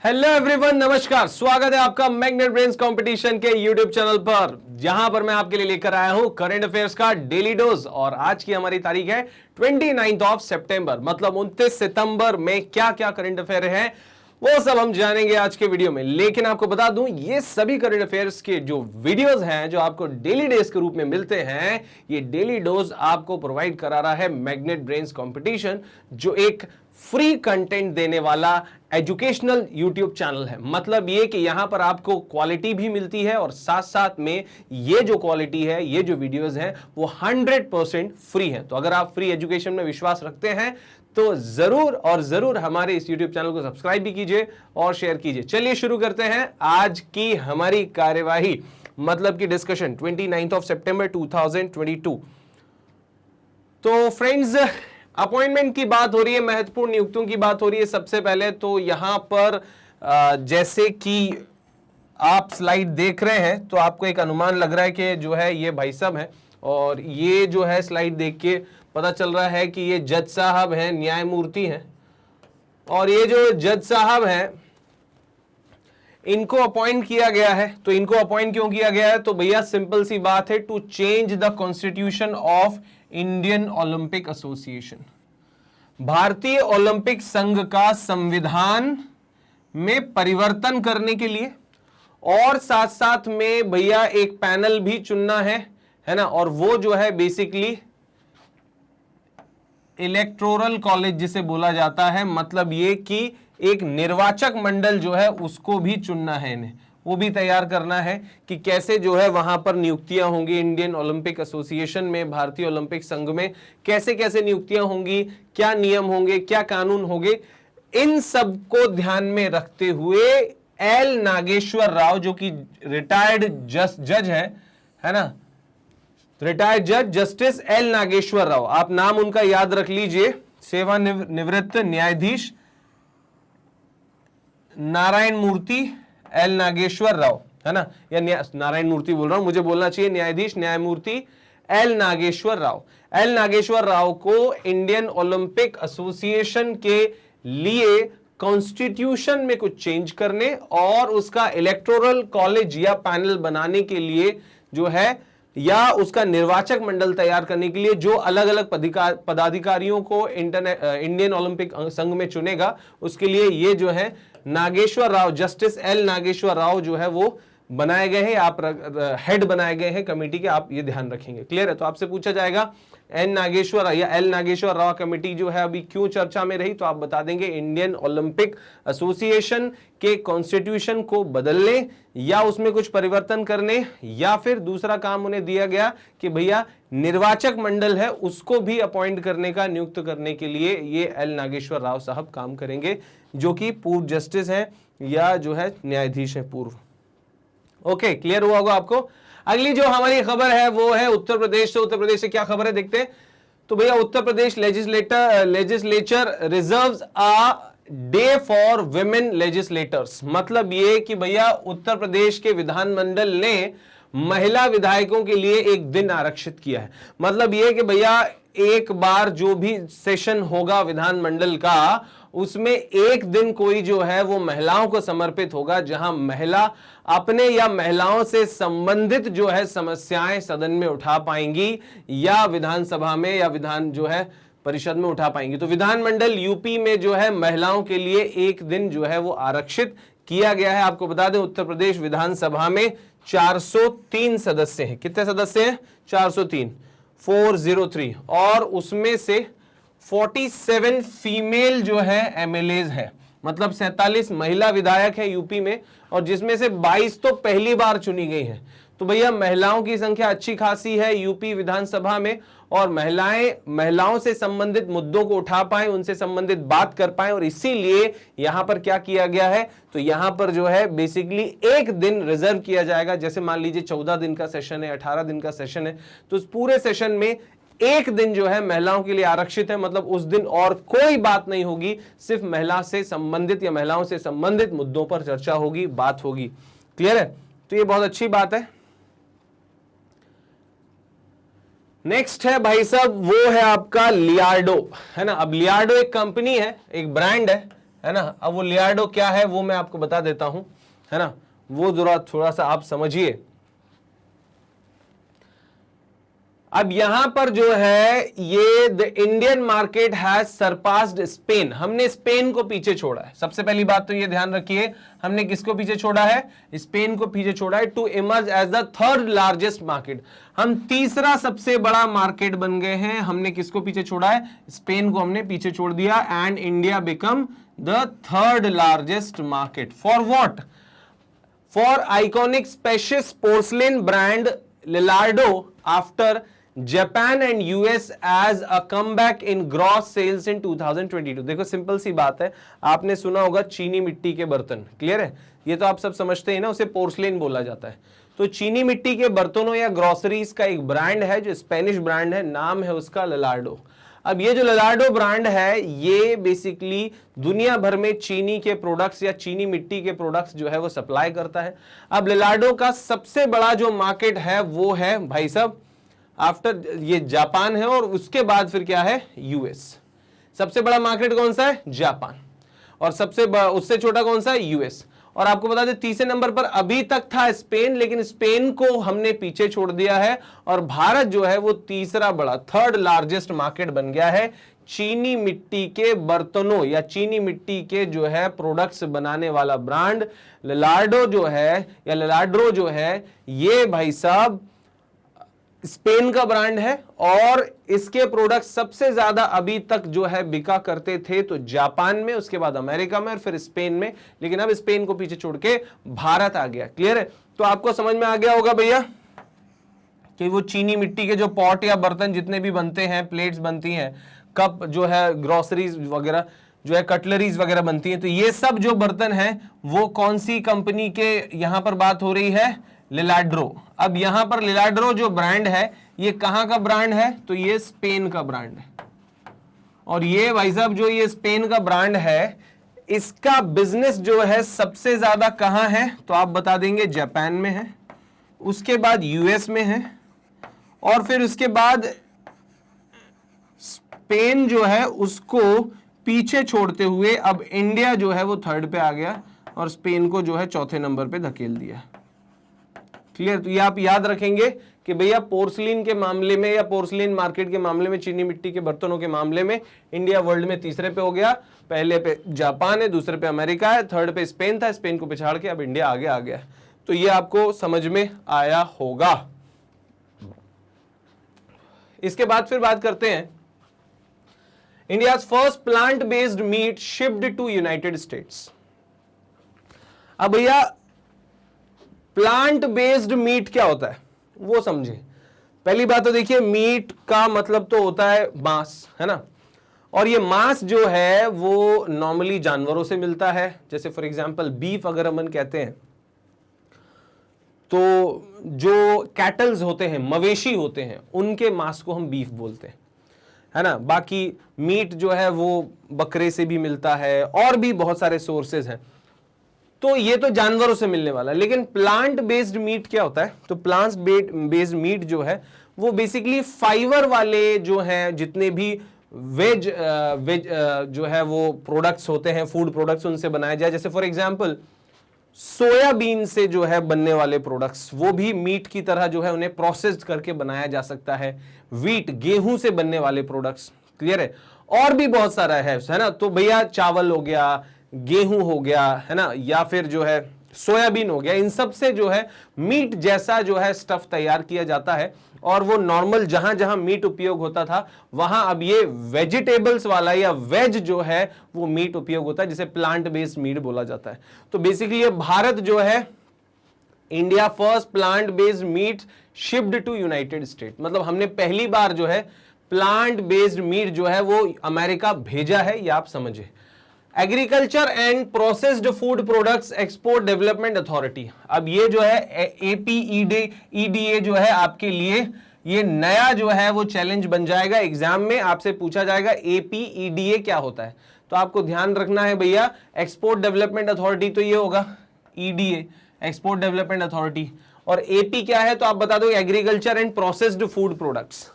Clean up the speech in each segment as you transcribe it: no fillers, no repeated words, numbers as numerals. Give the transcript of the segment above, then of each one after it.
Hello everyone, नमस्कार। स्वागत है आपका मैग्नेट ब्रेन्स कंपटीशन के यूट्यूब चैनल पर, जहां पर मैं आपके लिए लेकर आया हूं करंट अफेयर्स का डेली डोज। और आज की हमारी तारीख है 29 ऑफ सितंबर, मतलब 29 सितंबर में क्या क्या करंट अफेयर है वो सब हम जानेंगे आज के वीडियो में। लेकिन आपको बता दूं, ये सभी करंट अफेयर्स के जो वीडियोस हैं जो आपको डेली डोज के रूप में मिलते हैं, ये डेली डोज आपको प्रोवाइड करा रहा है मैग्नेट ब्रेन्स कंपटीशन, जो एक फ्री कंटेंट देने वाला एजुकेशनल यूट्यूब चैनल है। मतलब ये कि यहां पर आपको क्वालिटी भी मिलती है और साथ साथ में ये जो क्वालिटी है, ये जो वीडियोस हैं वो 100% फ्री है। तो अगर आप फ्री एजुकेशन में विश्वास रखते हैं तो जरूर और जरूर हमारे इस यूट्यूब चैनल को सब्सक्राइब भी कीजिए और शेयर कीजिए। चलिए शुरू करते हैं आज की हमारी कार्यवाही, मतलब की डिस्कशन 29 ऑफ सितंबर 2022। तो फ्रेंड्स, अपॉइंटमेंट की बात हो रही है, महत्वपूर्ण नियुक्तियों की बात हो रही है। सबसे पहले तो यहां पर जैसे कि आप स्लाइड देख रहे हैं तो आपको एक अनुमान लग रहा है कि जो है ये भाई साहब हैं, और ये जो है स्लाइड देख के पता चल रहा है कि ये जज साहब हैं, न्यायमूर्ति हैं। और ये जो जज साहब हैं इनको अपॉइंट किया गया है। तो इनको अपॉइंट क्यों किया गया है? तो भैया सिंपल सी बात है, to change the constitution of Indian Olympic Association, भारतीय ओलंपिक संघ का संविधान में परिवर्तन करने के लिए, और साथ साथ में भैया एक पैनल भी चुनना है ना। और वो जो है बेसिकली इलेक्टोरल कॉलेज जिसे बोला जाता है, मतलब ये कि एक निर्वाचक मंडल जो है उसको भी चुनना है इन्हें, वो भी तैयार करना है कि कैसे जो है वहां पर नियुक्तियां होंगी इंडियन ओलंपिक एसोसिएशन में, भारतीय ओलंपिक संघ में कैसे कैसे नियुक्तियां होंगी, क्या नियम होंगे, क्या कानून होंगे। इन सब को ध्यान में रखते हुए एल नागेश्वर राव, जो कि रिटायर्ड जज है ना, रिटायर्ड जज जस्टिस एल नागेश्वर राव, आप नाम उनका याद रख लीजिए, सेवानिवृत्त न्यायाधीश नारायण मूर्ति एल नागेश्वर राव, है ना, या नारायण मूर्ति बोल रहा हूं, मुझे बोलना चाहिए न्यायाधीश न्यायमूर्ति एल नागेश्वर राव। एल नागेश्वर राव को इंडियन ओलंपिक एसोसिएशन के लिए कॉन्स्टिट्यूशन में कुछ चेंज करने और उसका इलेक्टोरल कॉलेज या पैनल बनाने के लिए जो है, या उसका निर्वाचक मंडल तैयार करने के लिए जो अलग अलग पदाधिकारियों को इंडियन ओलंपिक संघ में चुनेगा, उसके लिए ये जो है नागेश्वर राव, जस्टिस एल नागेश्वर राव जो है वो बनाए गए हैं, आप हेड बनाए गए हैं कमेटी के, आप ये ध्यान रखेंगे। क्लियर है? तो आपसे पूछा जाएगा एन नागेश्वर या एल नागेश्वर राव कमेटी जो है अभी क्यों चर्चा में रही, तो आप बता देंगे इंडियन ओलंपिक एसोसिएशन के कॉन्स्टिट्यूशन को बदलने या उसमें कुछ परिवर्तन करने, या फिर दूसरा काम उन्हें दिया गया कि भैया निर्वाचक मंडल है उसको भी अपॉइंट करने का, नियुक्त करने के लिए ये एल नागेश्वर राव साहब काम करेंगे, जो कि पूर्व जस्टिस हैं या जो है न्यायाधीश है पूर्व। ओके, क्लियर हुआ होगा आपको। अगली जो हमारी खबर है वो है उत्तर प्रदेश से। उत्तर प्रदेश से क्या खबर है देखते हैं। तो भैया Uttar Pradesh legislature reserves a day for women legislators, मतलब ये कि भैया उत्तर प्रदेश के विधानमंडल ने महिला विधायकों के लिए एक दिन आरक्षित किया है। मतलब ये कि भैया एक बार जो भी सेशन होगा विधानमंडल का, उसमें एक दिन कोई जो है वो महिलाओं को समर्पित होगा, जहां महिला अपने या महिलाओं से संबंधित जो है समस्याएं सदन में उठा पाएंगी या विधानसभा में या विधान जो है परिषद में उठा पाएंगी। तो विधानमंडल यूपी में जो है महिलाओं के लिए एक दिन जो है वो आरक्षित किया गया है। आपको बता दें उत्तर प्रदेश विधानसभा में 403 सदस्य हैं। कितने सदस्य हैं? 403, 403, और उसमें से 47 फीमेल जो है एमएलएज है, मतलब 47 महिला विधायक है यूपी में, और जिसमें से 22 तो पहली बार चुनी गई हैं। तो भैया महिलाओं की संख्या अच्छी खासी है यूपी विधानसभा में, और महिलाओं से संबंधित मुद्दों को उठा पाएं, उनसे संबंधित बात कर पाएं, और इसीलिए यहां पर क्या किया गया है, तो यहां पर जो है बेसिकली एक दिन रिजर्व किया जाएगा। जैसे मान लीजिए 14 दिन का सेशन है, 18 दिन का सेशन है, तो उस पूरे सेशन में एक दिन जो है महिलाओं के लिए आरक्षित है। मतलब उस दिन और कोई बात नहीं होगी, सिर्फ महिला से संबंधित या महिलाओं से संबंधित मुद्दों पर चर्चा होगी, बात होगी। क्लियर है? तो ये बहुत अच्छी बात है। नेक्स्ट है भाई साहब, वो है आपका लियार्डो, है ना। अब लियार्डो एक कंपनी है, एक ब्रांड है, है ना। अब वो लियार्डो क्या है वो मैं आपको बता देता हूं, है ना, वो जरा थोड़ा सा आप समझिए। अब यहां पर जो है ये the Indian market has surpassed Spain, हमने स्पेन को पीछे छोड़ा है। सबसे पहली बात तो ये ध्यान रखिए, हमने किसको पीछे छोड़ा है, स्पेन को पीछे छोड़ा है, to emerge as the third largest market. हम तीसरा सबसे बड़ा मार्केट बन गए हैं। हमने किसको पीछे छोड़ा है, स्पेन को हमने पीछे छोड़ दिया, and India become the third largest market. For what, for iconic spacious porcelain brand Lladro after Japan and US as a comeback in gross sales in 2022। देखो सिंपल सी बात है, आपने सुना होगा चीनी मिट्टी के बर्तन, क्लियर है, ये तो आप सब समझते हैं ना, उसे पोर्सलिन बोला जाता है। तो चीनी मिट्टी के बर्तनों या ग्रोसरीज का एक ब्रांड है जो स्पेनिश ब्रांड है, नाम है उसका लिलार्डो। अब ये जो लिलार्डो ब्रांड है ये बेसिकली दुनिया भर में चीनी के प्रोडक्ट्स या चीनी मिट्टी के प्रोडक्ट्स जो है वो सप्लाई करता है। अब लिलार्डो का सबसे बड़ा जो मार्केट है वो है भाई साहब आफ्टर ये जापान है, और उसके बाद फिर क्या है, यूएस। सबसे बड़ा मार्केट कौन सा है, जापान, और सबसे उससे छोटा कौन सा है, यूएस। और आपको बता दें तीसरे नंबर पर अभी तक था स्पेन, लेकिन स्पेन को हमने पीछे छोड़ दिया है, और भारत जो है वो तीसरा बड़ा थर्ड लार्जेस्ट मार्केट बन गया है चीनी मिट्टी के बर्तनों या चीनी मिट्टी के जो है प्रोडक्ट्स बनाने वाला ब्रांड लिलार्डो जो है या लिलार्डो जो है, ये भाई साहब स्पेन का ब्रांड है, और इसके प्रोडक्ट सबसे ज्यादा अभी तक जो है बिका करते थे तो जापान में, उसके बाद अमेरिका में और फिर स्पेन में, लेकिन अब स्पेन को पीछे छोड़ के भारत आ गया। क्लियर है, तो आपको समझ में आ गया होगा भैया कि वो चीनी मिट्टी के जो पॉट या बर्तन जितने भी बनते हैं, प्लेट्स बनती हैं, कप जो है, ग्रोसरीज वगैरह जो है, कटलरीज वगैरह बनती हैं, तो ये सब जो बर्तन हैं वो कौन सी कंपनी के यहां पर बात हो रही है, लिलार्डो। अब यहां पर लिलार्डो जो ब्रांड है ये कहां का ब्रांड है, तो ये स्पेन का ब्रांड है। और ये भाई साहब जो ये स्पेन का ब्रांड है इसका बिजनेस जो है सबसे ज्यादा कहां है, तो आप बता देंगे जापान में है, उसके बाद यूएस में है, और फिर उसके बाद स्पेन जो है उसको पीछे छोड़ते हुए अब इंडिया जो है वो थर्ड पे आ गया, और स्पेन को जो है चौथे नंबर पे धकेल दिया। क्लियर, तो ये आप याद रखेंगे कि भैया पोर्सलिन के मामले में या पोर्सलिन मार्केट के मामले में, चीनी मिट्टी के बर्तनों के मामले में इंडिया वर्ल्ड में तीसरे पे हो गया। पहले पे जापान है, दूसरे पे अमेरिका है, थर्ड पे स्पेन था, स्पेन को पिछाड़ के अब इंडिया आगे आ गया। तो ये आपको समझ में आया होगा। इसके बाद फिर बात करते हैं India's first plant based meat shipped to United States. अब भैया प्लांट बेस्ड मीट क्या होता है वो समझे। पहली बात तो देखिए, मीट का मतलब तो होता है मांस, है ना, और ये मांस जो है वो नॉर्मली जानवरों से मिलता है। जैसे फॉर एग्जांपल बीफ अगर हम कहते हैं तो जो कैटल्स होते हैं, मवेशी होते हैं, उनके मांस को हम बीफ बोलते हैं, है ना। बाकी मीट जो है वो बकरे से भी मिलता है, और भी बहुत सारे सोर्सेज हैं। तो ये तो जानवरों से मिलने वाला है। लेकिन प्लांट बेस्ड मीट क्या होता है, तो प्लांट बेस्ड मीट जो है वो बेसिकली फाइबर वाले जो हैं जितने भी वेज जो है वो प्रोडक्ट्स होते हैं, फूड प्रोडक्ट्स, उनसे बनाया जाए। जैसे फॉर एग्जांपल सोयाबीन से जो है बनने वाले प्रोडक्ट्स वो भी मीट की तरह जो है उन्हें प्रोसेस्ड करके बनाया जा सकता है। व्हीट, गेहूं से बनने वाले प्रोडक्ट्स, क्लियर है, और भी बहुत सारा है ना। तो भैया चावल हो गया, गेहूं हो गया, है ना, या फिर जो है सोयाबीन हो गया, इन सब से जो है मीट जैसा जो है स्टफ तैयार किया जाता है। और वो नॉर्मल जहां जहां मीट उपयोग होता था वहां अब ये वेजिटेबल्स वाला या वेज जो है वो मीट उपयोग होता है, जिसे प्लांट बेस्ड मीट बोला जाता है। तो बेसिकली ये भारत जो है, India first plant based meat shipped to United State, मतलब हमने पहली बार जो है प्लांट बेस्ड मीट जो है वो अमेरिका भेजा है, ये आप समझे। Agriculture and processed food products export development authority, अब ये जो है APEDA जो है आपके लिए ये नया जो है वो चैलेंज बन जाएगा। एग्जाम में आपसे पूछा जाएगा APEDA क्या होता है, तो आपको ध्यान रखना है भैया, एक्सपोर्ट डेवलपमेंट अथॉरिटी तो ये होगा EDA, एक्सपोर्ट डेवलपमेंट अथॉरिटी, और AP क्या है तो आप बता दो, agriculture and processed food products.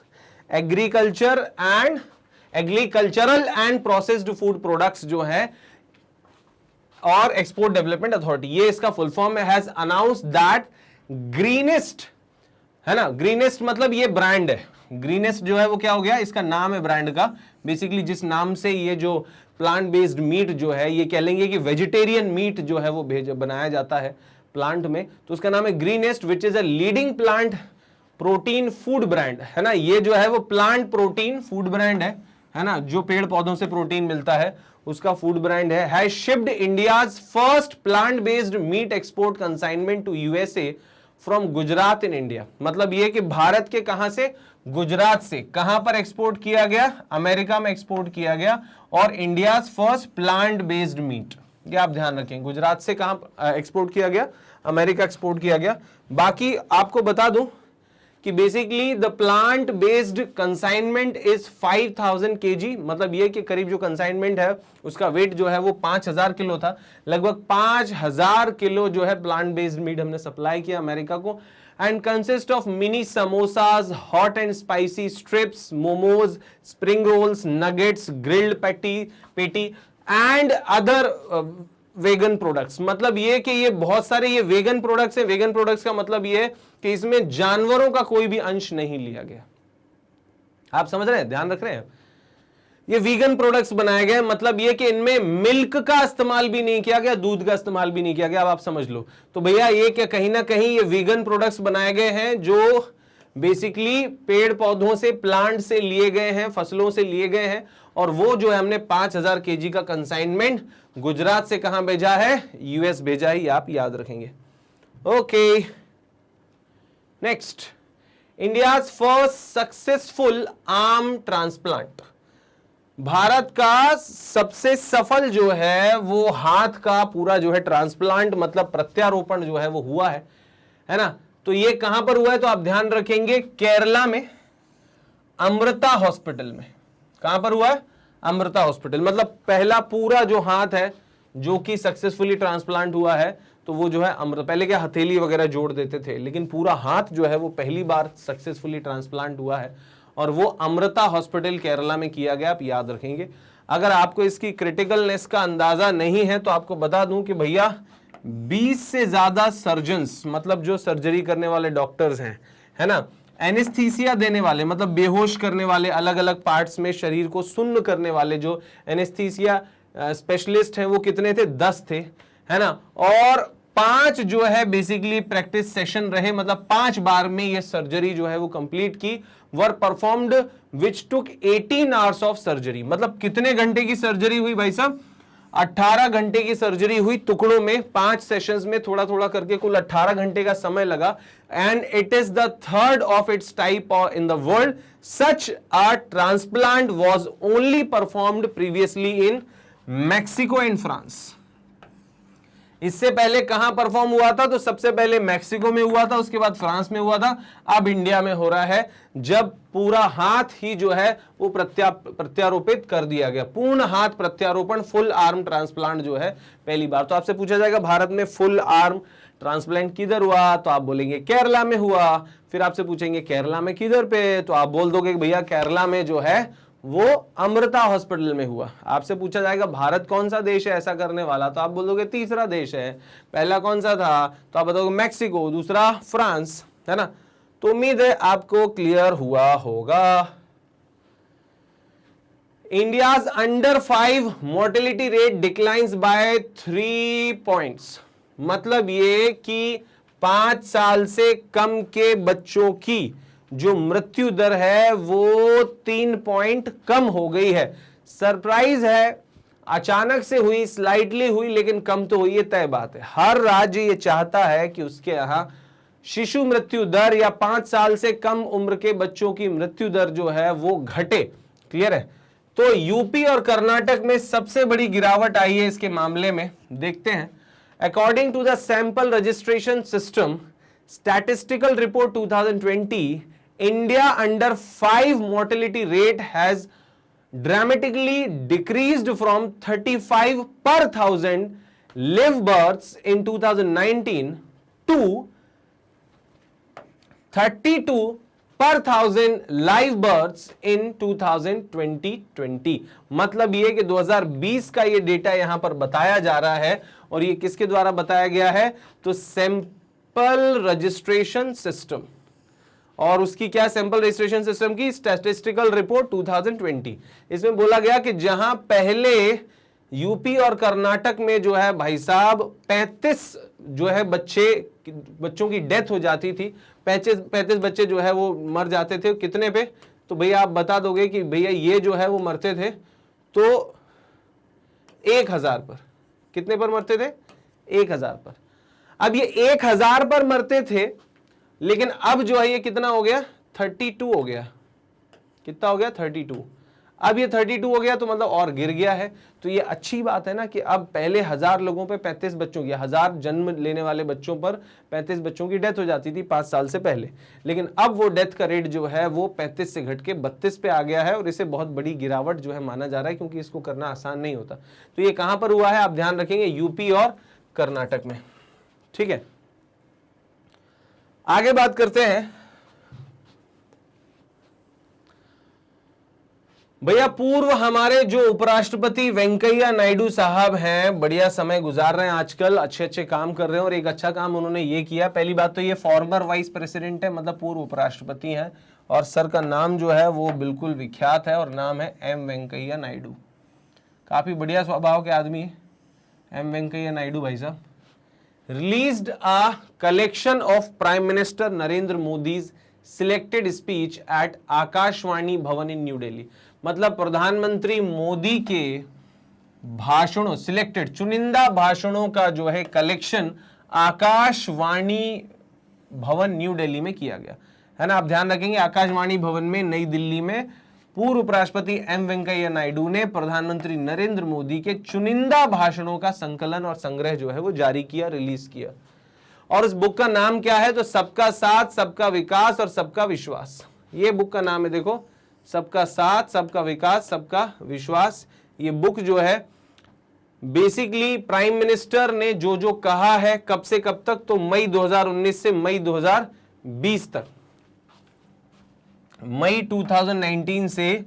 Agricultural and processed food products जो है और एक्सपोर्ट डेवलपमेंट अथॉरिटी, ये इसका फुल फॉर्म है, हैज अनाउंस्ड दैट ग्रीनेस्ट, है ना, ग्रीनेस्ट मतलब ये ब्रांड है, ग्रीनेस्ट जो है वो क्या हो गया, इसका नाम है ब्रांड का, बेसिकली जिस नाम से ये जो प्लांट बेस्ड मीट जो है, ये कह लेंगे कि वेजिटेरियन मीट जो है वो बनाया जाता है प्लांट में, तो उसका नाम है greenest, which is a leading plant protein food brand, है ना, ये जो है वो प्लांट प्रोटीन फूड ब्रांड है ना, जो पेड़ पौधों से प्रोटीन मिलता है उसका फूड ब्रांड है, has shipped India's first plant based meat export consignment to USA from Gujarat in India, मतलब ये कि भारत के कहां से, गुजरात से, कहां पर एक्सपोर्ट किया गया, अमेरिका में एक्सपोर्ट किया गया, और India first plant based meet, ये आप ध्यान रखें, गुजरात से कहां एक्सपोर्ट किया गया, अमेरिका एक्सपोर्ट किया गया। बाकी आपको बता दूं कि basically the plant based consignment is 5000 kg, मतलब ये कि करीब जो कंसाइनमेंट है उसका वेट जो है वो 5000 किलो था, लगभग 5000 किलो जो है प्लांट बेस्ड मीट हमने सप्लाई किया अमेरिका को, and consist of mini samosas, hot and spicy strips, momos, spring rolls, nuggets, grilled पेटी एंड अदर वेगन प्रोडक्ट्स, मतलब ये कि ये बहुत सारे ये वेगन प्रोडक्ट्स हैं, वेगन प्रोडक्ट्स का मतलब ये कि इसमें जानवरों का कोई भी अंश नहीं लिया गया, आप समझ रहे हैं, ध्यान रख रहे हैं, ये वीगन प्रोडक्ट्स बनाए गए, मतलब ये कि इनमें मिल्क का इस्तेमाल भी नहीं किया गया, दूध का इस्तेमाल भी नहीं किया गया, अब आप समझ लो, तो भैया ये क्या कहीं ना कहीं ये वीगन प्रोडक्ट्स बनाए गए हैं जो बेसिकली पेड़ पौधों से, प्लांट से लिए गए हैं, फसलों से लिए गए हैं, और वो जो है हमने 5000 kg का कंसाइनमेंट गुजरात से कहां भेजा है, यूएस भेजा है, आप याद रखेंगे। Okay, next, India's first successful arm transplant, Bharat का सबसे सफल जो है वो हाथ का पूरा जो है ट्रांसप्लांट मतलब प्रत्यारोपण जो है वो हुआ है ना, तो ये कहां पर हुआ है, तो आप ध्यान रखेंगे केरला में अमृता हॉस्पिटल में, कहां पर हुआ है, अमृता हॉस्पिटल, मतलब पहला पूरा जो हाथ है जो कि सक्सेसफुली ट्रांसप्लांट हुआ है, तो वो जो है अमृता, पहले क्या हथेली वगैरह जोड़ देते थे, लेकिन पूरा हाथ जो है वो पहली बार सक्सेसफुली ट्रांसप्लांट हुआ है, और वो अमृता हॉस्पिटल केरला में किया गया, आप याद रखेंगे। अगर आपको इसकी क्रिटिकलनेस का अंदाजा नहीं है तो आपको बता दूं कि भैया 20 से ज्यादा सर्जन्स, मतलब जो सर्जरी करने वाले डॉक्टर्स हैं, है ना, एनेस्थीसिया देने वाले मतलब बेहोश करने वाले, अलग अलग पार्ट्स में शरीर को सुन्न करने वाले जो एनेस्थीसिया स्पेशलिस्ट हैं वो कितने थे, 10 थे, है ना, और 5 जो है बेसिकली प्रैक्टिस सेशन रहे, मतलब 5 बार में ये सर्जरी जो है वो कंप्लीट की, were performed which took 18 hours of surgery, मतलब कितने घंटे की सर्जरी हुई भाई साहब, 18 घंटे की सर्जरी हुई, टुकड़ों में 5 सेशंस में थोड़ा थोड़ा करके कुल 18 घंटे का समय लगा, and it is the third of its type in the world, such a transplant was only performed previously in Mexico and France. इससे पहले कहां परफॉर्म हुआ था, तो सबसे पहले मैक्सिको में हुआ था, उसके बाद फ्रांस में हुआ था, अब इंडिया में हो रहा है, जब पूरा हाथ ही जो है वो प्रत्यारोपित कर दिया गया, पूर्ण हाथ प्रत्यारोपण, फुल आर्म ट्रांसप्लांट जो है पहली बार। तो आपसे पूछा जाएगा भारत में फुल आर्म ट्रांसप्लांट किधर हुआ, तो आप बोलेंगे केरला में हुआ, फिर आपसे पूछेंगे केरला में किधर पे, तो आप बोल दोगे भैया केरला में जो है वो अमृता हॉस्पिटल में हुआ। आपसे पूछा जाएगा भारत कौन सा देश है ऐसा करने वाला, तो आप बोलोगे तीसरा देश है, पहला कौन सा था, तो आप बताओगे मैक्सिको, दूसरा फ्रांस, है ना, तो उम्मीद है आपको क्लियर हुआ होगा। India's under 5 mortality rate declines by 3 points, मतलब ये कि 5 साल से कम के बच्चों की जो मृत्यु दर है वो 3 पॉइंट कम हो गई है। सरप्राइज है, अचानक से हुई, स्लाइटली हुई, लेकिन कम तो हुई है, तय बात है। हर राज्य ये चाहता है कि उसके यहां शिशु मृत्यु दर या 5 साल से कम उम्र के बच्चों की मृत्यु दर जो है वो घटे, क्लियर है। तो यूपी और कर्नाटक में सबसे बड़ी गिरावट आई है इसके मामले में, देखते हैं। According to the sample registration system statistical report 2020, India under 5 mortality rate has dramatically decreased from 35 per 1000 live births in 2019 to 32 पर 1000 लाइव बर्थ्स इन 2020। मतलब ये कि 2020 का ये डेटा यहां पर बताया जा रहा है, और ये किसके द्वारा बताया गया है? तो सैंपल रजिस्ट्रेशन सिस्टम, और उसकी क्या? सैंपल रजिस्ट्रेशन सिस्टम की स्टैटिस्टिकल रिपोर्ट 2020। इसमें बोला गया कि जहां पहले यूपी और कर्नाटक में जो है भाई साहब 35 जो है बच्चों की डेथ हो जाती थी, 35 बच्चे जो है वो मर जाते थे। कितने पे? तो भैया आप बता दोगे कि भैया ये जो है वो मरते थे तो 1000 पर। कितने पर मरते थे? 1000 पर। अब ये 1000 पर मरते थे, लेकिन अब जो है ये कितना हो गया? 32 हो गया। कितना हो गया? 32। अब ये 32 हो गया तो मतलब और गिर गया है। तो ये अच्छी बात है ना कि अब पहले 1000 लोगों पे 35 बच्चों की, 1000 जन्म लेने वाले बच्चों पर 35 बच्चों की डेथ हो जाती थी 5 साल से पहले, लेकिन अब वो डेथ का रेट जो है वो 35 से घट के 32 पे आ गया है, और इसे बहुत बड़ी गिरावट जो है माना जा रहा है, क्योंकि इसको करना आसान नहीं होता। तो ये कहां पर हुआ है? आप ध्यान रखेंगे, यूपी और कर्नाटक में। ठीक है, आगे बात करते हैं। भैया पूर्व हमारे जो उपराष्ट्रपति वेंकैया नायडू साहब हैं, बढ़िया समय गुजार रहे हैं आजकल, अच्छे अच्छे काम कर रहे हैं, और एक अच्छा काम उन्होंने ये किया। पहली बात तो ये फॉर्मर वाइस प्रेसिडेंट है, मतलब पूर्व उपराष्ट्रपति हैं, और सर का नाम जो है वो बिल्कुल विख्यात है, और नाम है एम वेंकैया नायडू। काफी बढ़िया स्वभाव के आदमी है एम वेंकैया नायडू भाई साहब। Released a collection of Prime Minister Narendra Modi's selected speech at Akashvani भवन in New Delhi। मतलब प्रधानमंत्री मोदी के भाषणों, सिलेक्टेड चुनिंदा भाषणों का जो है कलेक्शन आकाशवाणी भवन न्यू दिल्ली में किया गया है ना। आप ध्यान रखेंगे, आकाशवाणी भवन में नई दिल्ली में पूर्व उपराष्ट्रपति एम वेंकैया नायडू ने प्रधानमंत्री नरेंद्र मोदी के चुनिंदा भाषणों का संकलन और संग्रह जो है वो जारी किया, रिलीज किया। और इस बुक का नाम क्या है? तो सबका साथ, सबका विकास और सबका विश्वास। ये बुक का नाम है, देखो, सबका साथ, सबका विकास, सबका विश्वास। ये बुक जो है बेसिकली प्राइम मिनिस्टर ने जो जो कहा है, कब से कब तक, तो मई 2019 से मई 2020 तक, मई 2019 से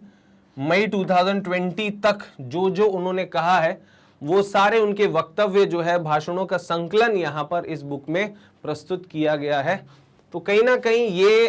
मई 2020 तक जो जो उन्होंने कहा है, वो सारे उनके वक्तव्य जो है, भाषणों का संकलन यहां पर इस बुक में प्रस्तुत किया गया है। तो कहीं ना कहीं ये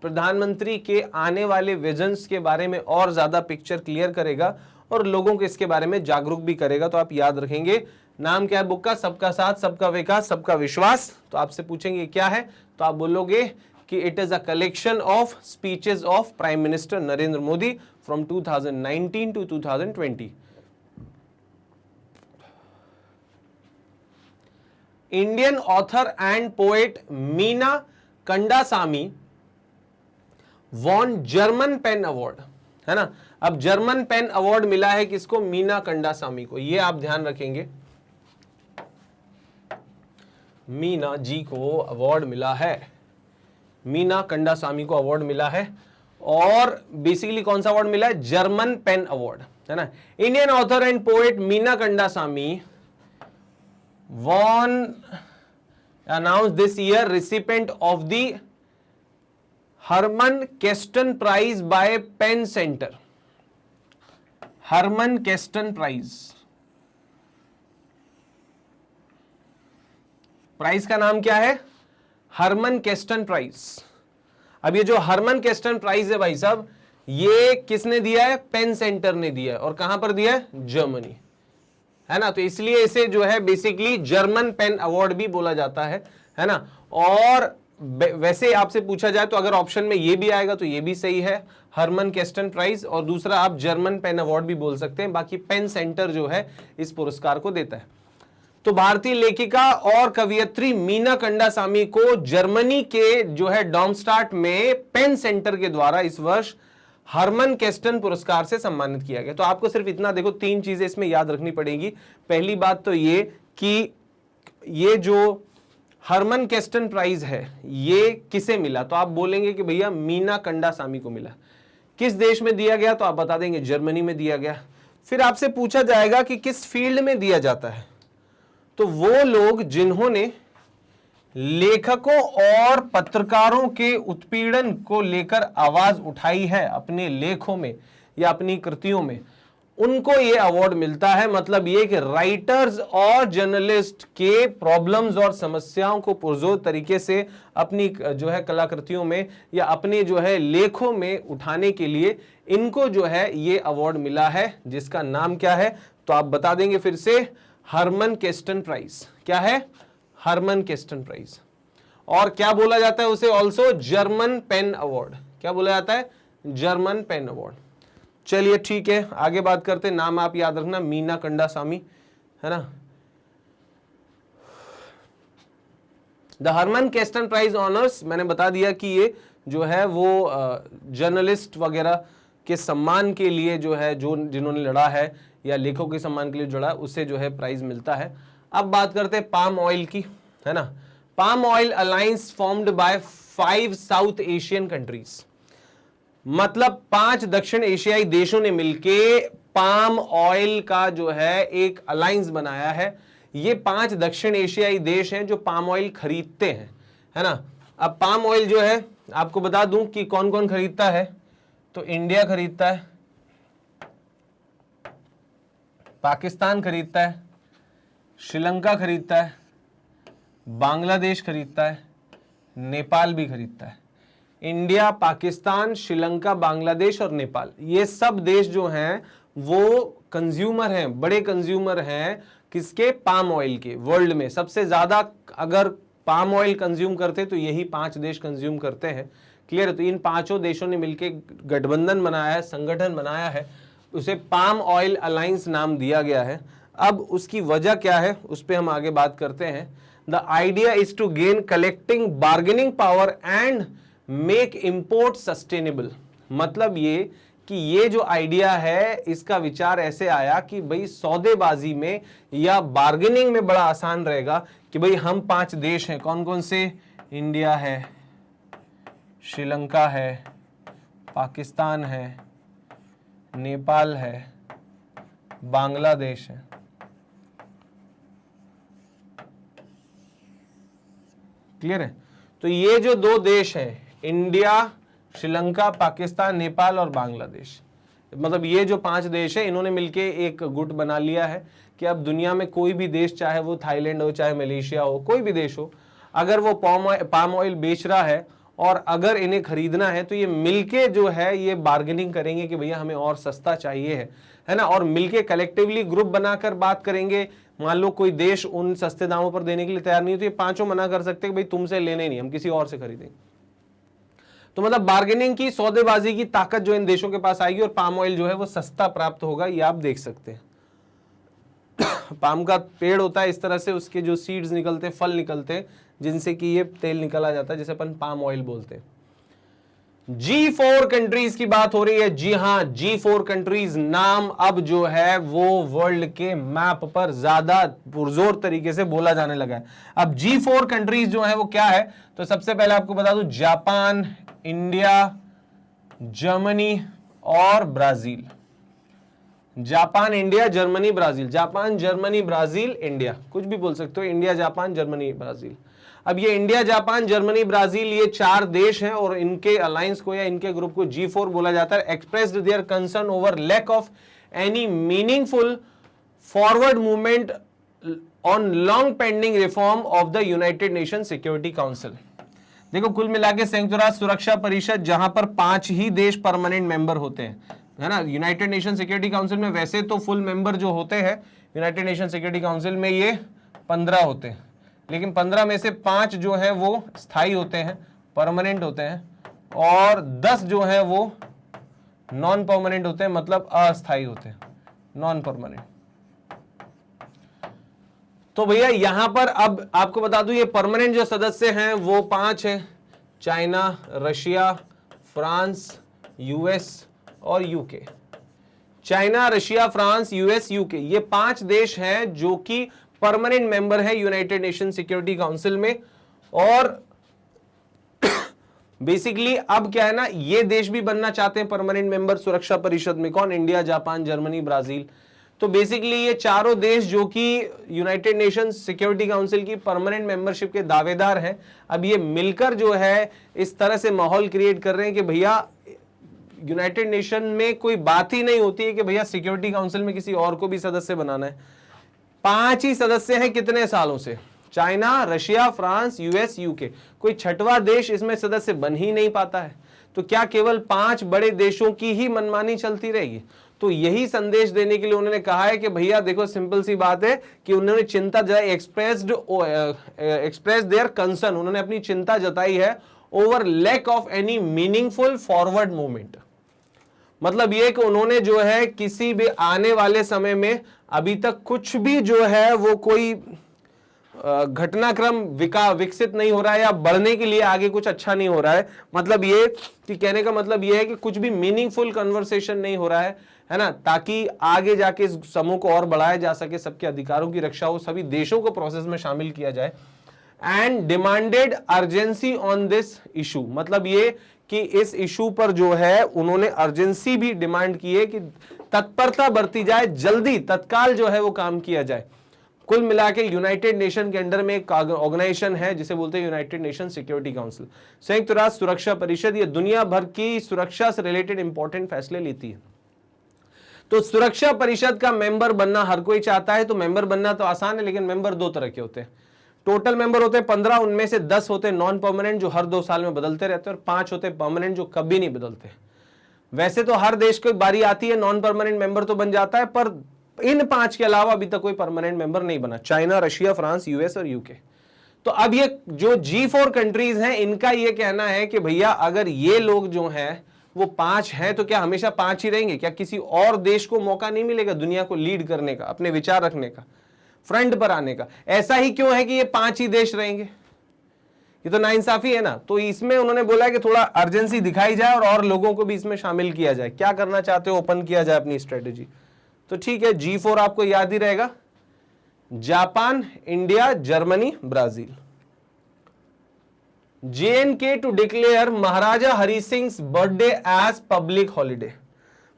प्रधानमंत्री के आने वाले विजन्स के बारे में और ज्यादा पिक्चर क्लियर करेगा और लोगों को इसके बारे में जागरूक भी करेगा। तो आप याद रखेंगे, नाम क्या है बुक का? सबका साथ, सबका विकास, सबका विश्वास। तो आपसे पूछेंगे क्या है, तो आप बोलोगे कि it is a collection of speeches of prime minister Narendra Modi from 2019 to 2020। Indian author and poet Meena Kandasamy won German pen award, है ना। अब जर्मन पेन अवार्ड मिला है किसको? मीना कंडासामी को। ये आप ध्यान रखेंगे, मीना जी को अवार्ड मिला है, मीना कंडासामी को अवार्ड मिला है। और बेसिकली कौन सा अवार्ड मिला है? जर्मन पेन अवार्ड, है ना। Indian author and poet Meena Kandasamy won announced this year recipient of the Herman Keston Prize by Penn Center। Herman Keston Prize, prize का नाम क्या है? Hermann Kesten prize. अब ये जो हरमन केस्टन प्राइज है भाई साहब, ये किसने दिया है? पेन सेंटर ने दिया है। और कहां पर दिया है? जर्मनी, है ना। तो इसलिए इसे जो है बेसिकली जर्मन पेन अवार्ड भी बोला जाता है ना। और वैसे आपसे पूछा जाए तो अगर ऑप्शन में ये भी आएगा तो ये भी सही है, हरमन केस्टन प्राइज, और दूसरा आप जर्मन पेन अवार्ड भी बोल सकते हैं। बाकी पेन सेंटर जो है इस पुरस्कार को देता है। तो भारतीय लेखिका और कवियत्री मीना कंडासामी को जर्मनी के जो है डॉर्मस्टाट में पेन सेंटर के द्वारा इस वर्ष हरमन केस्टन पुरस्कार से सम्मानित किया गया। तो आपको सिर्फ इतना देखो, 3 चीजें इसमें याद रखनी पड़ेगी। पहली बात तो ये कि ये जो हरमन केस्टन प्राइज है ये किसे मिला? तो आप बोलेंगे कि भैया मीना कंडासामी को मिला। किस देश में दिया गया? तो आप बता देंगे जर्मनी में दिया गया। फिर आपसे पूछा जाएगा कि किस फील्ड में दिया जाता है, तो वो लोग जिन्होंने लेखकों और पत्रकारों के उत्पीड़न को लेकर आवाज उठाई है अपने लेखों में या अपनी कृतियों में, उनको ये अवार्ड मिलता है। मतलब ये कि राइटर्स और जर्नलिस्ट के प्रॉब्लम्स और समस्याओं को पुरजोर तरीके से अपनी जो है कलाकृतियों में या अपने जो है लेखों में उठाने के लिए इनको जो है ये अवार्ड मिला है, जिसका नाम क्या है तो आप बता देंगे फिर से, हरमन केस्टन प्राइज। क्या है? Hermann Kesten prize. और क्या बोला जाता है उसे? Also German pen award. क्या बोला जाता है? German pen award. चलिए ठीक है, आगे बात करते हैं। नाम आप याद रखना, मीना कंडासामी, है ना। The Harman Kesten prize honours, मैंने बता दिया कि ये जो है वो जर्नलिस्ट वगैरह के सम्मान के लिए जो है, जो जिन्होंने लड़ा है या लेखकों के सम्मान के लिए जुड़ा, उससे जो है प्राइज मिलता है। अब बात करते हैं पाम ऑयल की, है ना। Palm oil alliance formed by 5 south Asian countries, मतलब 5 दक्षिण एशियाई देशों ने मिलके पाम ऑयल का जो है एक अलायंस बनाया है। ये 5 दक्षिण एशियाई देश हैं जो पाम ऑयल खरीदते हैं, है ना। अब पाम ऑयल जो है आपको बता दूं कि कौन कौन खरीदता है, तो इंडिया खरीदता है, पाकिस्तान खरीदता है, श्रीलंका खरीदता है, बांग्लादेश खरीदता है, नेपाल भी खरीदता है। इंडिया, पाकिस्तान, श्रीलंका, बांग्लादेश और नेपाल, ये सब देश जो हैं वो कंज्यूमर हैं, बड़े कंज्यूमर हैं किसके? पाम ऑयल के। वर्ल्ड में सबसे ज्यादा अगर पाम ऑयल कंज्यूम करते तो यही 5 देश कंज्यूम करते हैं। क्लियर है? तो इन 5 देशों ने मिलकर गठबंधन बनाया है, संगठन बनाया है, उसे पाम ऑयल अलायंस नाम दिया गया है। अब उसकी वजह क्या है उस पर हम आगे बात करते हैं। The idea is to gain collecting bargaining power and make import sustainable. मतलब ये कि ये जो आइडिया है इसका विचार ऐसे आया कि भाई सौदेबाजी में या बार्गेनिंग में बड़ा आसान रहेगा कि भाई हम 5 देश हैं, कौन कौन से? इंडिया है, श्रीलंका है, पाकिस्तान है, नेपाल है, बांग्लादेश है। क्लियर है? तो ये जो 2 देश हैं, इंडिया, श्रीलंका, पाकिस्तान, नेपाल और बांग्लादेश, मतलब ये जो 5 देश हैं, इन्होंने मिलके एक गुट बना लिया है कि अब दुनिया में कोई भी देश, चाहे वो थाईलैंड हो, चाहे मलेशिया हो, कोई भी देश हो, अगर वो पाम ऑयल बेच रहा है और अगर इन्हें खरीदना है तो ये मिलके जो है ये बार्गेनिंग करेंगे कि भैया हमें और सस्ता चाहिए है ना। और मिलके कलेक्टिवली ग्रुप बनाकर बात करेंगे। मान लो कोई देश उन सस्ते दामों पर देने के लिए तैयार नहीं हो तो ये 5 मना कर सकते कि भाई तुमसे लेने नहीं, हम किसी और से खरीदेंगे। तो मतलब बार्गेनिंग की, सौदेबाजी की ताकत जो इन देशों के पास आएगी और पाम ऑयल जो है वो सस्ता प्राप्त होगा, ये आप देख सकते हैं। पाम का पेड़ होता है इस तरह से, उसके जो सीड्स निकलते, फल निकलते, जिनसे कि ये तेल निकला जाता है, जिसे अपन पाम ऑयल बोलते हैं। G4 कंट्रीज की बात हो रही है। जी हां, G4 कंट्रीज नाम अब जो है वो वर्ल्ड के मैप पर ज्यादा पुरजोर तरीके से बोला जाने लगा है। अब G4 कंट्रीज जो है वो क्या है, तो सबसे पहले आपको बता दूं, जापान, इंडिया, जर्मनी और Brazil. Japan, India, Germany, Brazil. Japan, Germany, Brazil, India, कुछ भी बोल सकते हो, इंडिया, जापान, जर्मनी, ब्राजील। अब ये इंडिया, जापान, जर्मनी, ब्राजील, ये 4 देश हैं और इनके अलायंस को या इनके ग्रुप को G4 बोला जाता है। Expressed their concern over lack of any meaningful forward movement on long pending reform of the United Nation security council. देखो, कुल मिला के संयुक्त राष्ट्र सुरक्षा परिषद, जहां पर 5 ही देश परमानेंट मेंबर होते हैं, है ना। यूनाइटेड नेशन सिक्योरिटी काउंसिल में वैसे तो फुल मेंबर जो होते हैं यूनाइटेड नेशन सिक्योरिटी काउंसिल में ये 15 होते हैं, लेकिन 15 में से 5 जो है वो स्थायी होते हैं, परमानेंट होते हैं, और 10 जो है वो नॉन परमानेंट होते हैं, मतलब अस्थायी होते हैं, नॉन परमानेंट। तो भैया यहां पर अब आपको बता दूं, ये परमानेंट जो सदस्य हैं वो 5 हैं, चाइना, रशिया, फ्रांस, यूएस और UK. China, Russia, France, US, UK, ये 5 देश हैं जो कि परमानेंट मेंबर है यूनाइटेड नेशन सिक्योरिटी काउंसिल में। और बेसिकली अब क्या है ना, ये देश भी बनना चाहते हैं परमानेंट मेंबर सुरक्षा परिषद में। कौन? India, Japan, Germany, Brazil. तो बेसिकली ये चारों देश जो कि यूनाइटेड नेशंस सिक्योरिटी काउंसिल की परमानेंट मेंबरशिप के दावेदार हैं, अब ये मिलकर जो है इस तरह से माहौल क्रिएट कर रहे हैं कि भैया यूनाइटेड नेशन में कोई बात ही नहीं होती है कि भैया सिक्योरिटी काउंसिल में किसी और को भी सदस्य बनाना है। 5 ही सदस्य हैं कितने सालों से, China, Russia, France, US, UK, कोई छठवां देश इसमें सदस्य बन ही नहीं पाता है। तो क्या केवल 5 बड़े देशों की ही मनमानी चलती रहेगी? तो यही संदेश देने के लिए उन्होंने कहा है कि भैया देखो, सिंपल सी बात है कि उन्होंने चिंता जताई, एक्सप्रेस देयर कंसर्न, उन्होंने अपनी चिंता जताई है over lack of any meaningful forward movement. मतलब ये कि उन्होंने जो है किसी भी आने वाले समय में अभी तक कुछ भी जो है वो कोई घटनाक्रम विकसित नहीं हो रहा है या बढ़ने के लिए आगे कुछ अच्छा नहीं हो रहा है। मतलब ये कि कहने का मतलब ये है कि कुछ भी मीनिंगफुल कन्वर्सेशन नहीं हो रहा है ना, ताकि आगे जाके इस समूह को और बढ़ाया जा सके, सबके अधिकारों की रक्षा हो, सभी देशों को प्रोसेस में शामिल किया जाए। And demanded urgency on this issue, मतलब ये कि इस इशू पर जो है उन्होंने अर्जेंसी भी डिमांड की है कि तत्परता बरती जाए, जल्दी तत्काल जो है वो काम किया जाए। कुल मिला के यूनाइटेड नेशन के अंडर में एक ऑर्गेनाइजेशन है जिसे बोलते हैं यूनाइटेड नेशन सिक्योरिटी काउंसिल, संयुक्त राष्ट्र सुरक्षा परिषद। ये दुनिया भर की सुरक्षा से रिलेटेड इंपॉर्टेंट फैसले लेती है। तो सुरक्षा परिषद का मेंबर बनना हर कोई चाहता है, तो मेंबर बनना तो आसान है, लेकिन मेंबर 2 तरह के होते हैं। टोटल मेंबर होते हैं 15, उनमें से 10 होते हैं नॉन परमानेंट जो हर 2 साल में बदलते रहते हैं, और 5 होते हैं परमानेंट जो कभी नहीं बदलते। वैसे तो हर देश को बारी आती है, नॉन परमानेंट मेंबर तो बन जाता है, पर इन 5 के अलावा अभी तक कोई परमानेंट मेंबर नहीं बना, चाइना, रशिया, फ्रांस, यूएस और यूके। तो अब ये जो G4 कंट्रीज हैं, इनका ये कहना है कि भैया अगर ये लोग जो हैं वो 5 हैं तो क्या हमेशा 5 ही रहेंगे? क्या किसी और देश को मौका नहीं मिलेगा दुनिया को लीड करने का, अपने विचार रखने का, फ्रंट पर आने का? ऐसा ही क्यों है कि ये 5 ही देश रहेंगे? ये तो नाइंसाफी है ना। तो इसमें उन्होंने बोला है कि थोड़ा अर्जेंसी दिखाई जाए और लोगों को भी इसमें शामिल किया जाए। क्या करना चाहते हो, ओपन किया जाए अपनी स्ट्रेटेजी। तो ठीक है, G4 आपको याद ही रहेगा, Japan, India, Germany, Brazil. JNK to declare Maharaja Hari Singh birthday as public holiday.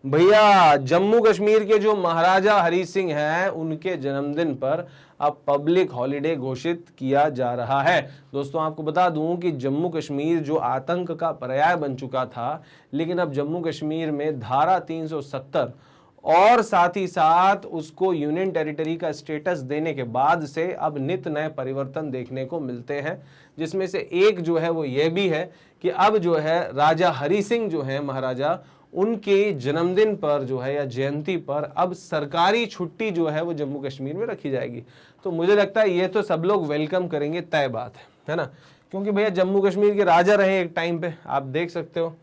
भैया जम्मू कश्मीर के जो महाराजा हरि सिंह हैं उनके जन्मदिन पर अब पब्लिक हॉलिडे घोषित किया जा रहा है। दोस्तों आपको बता दूं कि जम्मू कश्मीर जो आतंक का पर्याय बन चुका था, लेकिन अब जम्मू कश्मीर में धारा 370 और साथ ही साथ उसको यूनियन टेरिटरी का स्टेटस देने के बाद से अब नित नए परिवर्तन देखने को मिलते हैं, जिसमें से एक जो है वो ये भी है कि अब जो है राजा हरि सिंह जो है महाराजा, उनके जन्मदिन पर जो है या जयंती पर अब सरकारी छुट्टी जो है वो जम्मू कश्मीर में रखी जाएगी। तो मुझे लगता है ये तो सब लोग वेलकम करेंगे, तय बात है ना, क्योंकि भैया जम्मू कश्मीर के राजा रहे एक टाइम पे, आप देख सकते हो।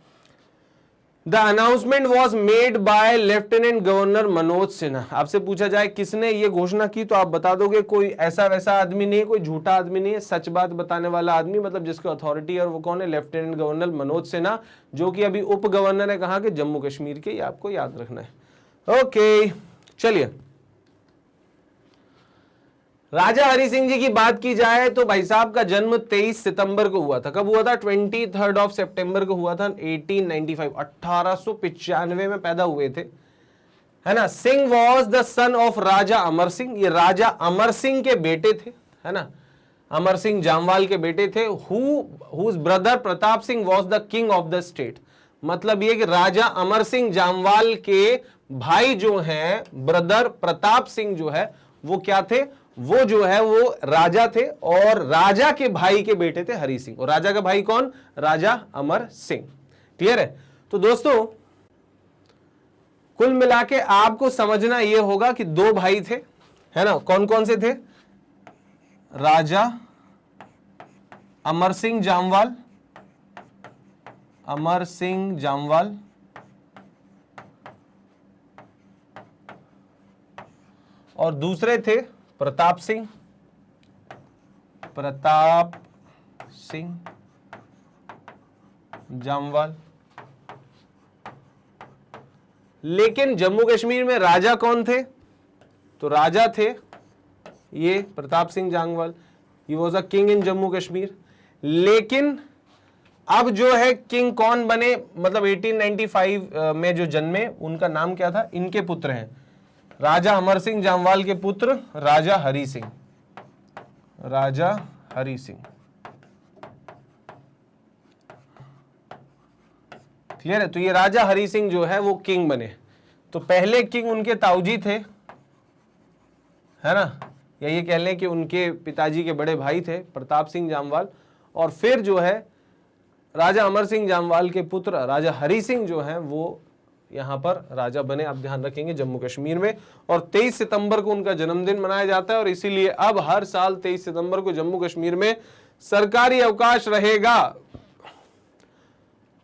The announcement was made by lieutenant governor Manoj Sinha. आपसे पूछा जाए किसने ये घोषणा की तो आप बता दोगे कोई ऐसा वैसा आदमी नहीं है, कोई झूठा आदमी नहीं है, सच बात बताने वाला आदमी, मतलब जिसका अथॉरिटी है, और वो कौन है? लेफ्टिनेंट गवर्नर मनोज सिन्हा, जो कि अभी उप गवर्नर है कहाँ के? जम्मू कश्मीर के। ये आपको याद रखना है। ओके चलिए, राजा हरि सिंह जी की बात की जाए तो भाई साहब का जन्म 23 सितंबर को हुआ था। कब हुआ था? 23 सितंबर को हुआ था 1895, 1895 में पैदा हुए थे, है ना। Singh was the son of Raja Amar Singh, ये राजा अमर सिंह के बेटे थे, है ना, अमर सिंह जामवाल के बेटे थे। Whose brother Pratap Singh was the king of the state. मतलब ये कि राजा अमर सिंह जामवाल के भाई जो हैं, ब्रदर प्रताप सिंह जो है वो क्या थे? वो जो है वो राजा थे, और राजा के भाई के बेटे थे हरि सिंह। और राजा का भाई कौन? राजा अमर सिंह। क्लियर है? तो दोस्तों कुल मिला के आपको समझना यह होगा कि 2 भाई थे, है ना। कौन कौन से थे? राजा अमर सिंह जामवाल, अमर सिंह जामवाल, और दूसरे थे प्रताप सिंह, प्रताप सिंह जामवाल। लेकिन जम्मू कश्मीर में राजा कौन थे? तो राजा थे ये Pratap Singh Jamwal, he was a king in Jammu Kashmir. लेकिन अब जो है किंग कौन बने, मतलब 1895 में जो जन्मे, उनका नाम क्या था? इनके पुत्र हैं राजा अमर सिंह जामवाल के पुत्र राजा हरि सिंह, राजा हरि सिंह। क्लियर है? तो ये राजा हरि सिंह जो है वो किंग बने। तो पहले किंग उनके ताऊजी थे, है ना, या ये कह लें कि उनके पिताजी के बड़े भाई थे प्रताप सिंह जामवाल, और फिर जो है राजा अमर सिंह जामवाल के पुत्र राजा हरि सिंह जो हैं वो यहां पर राजा बने। आप ध्यान रखेंगे जम्मू कश्मीर में। और 23 सितंबर को उनका जन्मदिन मनाया जाता है और इसीलिए अब हर साल 23 सितंबर को जम्मू कश्मीर में सरकारी अवकाश रहेगा।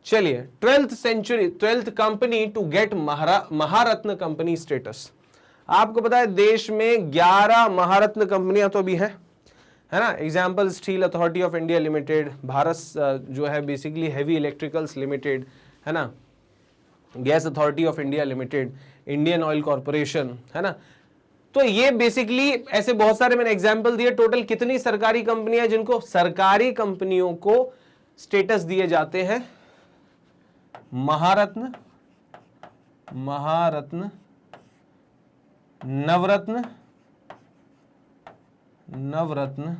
चलिए, 12th company to get Maharatna company status. आपको पता है देश में 11 महारत्न कंपनियां तो अभी है ना। Example, steel authority of India limited, Bharat जो है बेसिकली हैवी इलेक्ट्रिकल्स लिमिटेड, है ना, gas authority of India limited, Indian oil corporation, है ना। तो ये बेसिकली ऐसे बहुत सारे मैंने एग्जाम्पल दिए। टोटल कितनी सरकारी कंपनियां जिनको सरकारी कंपनियों को स्टेटस दिए जाते हैं? महारत्न, महारत्न, नवरत्न, नवरत्न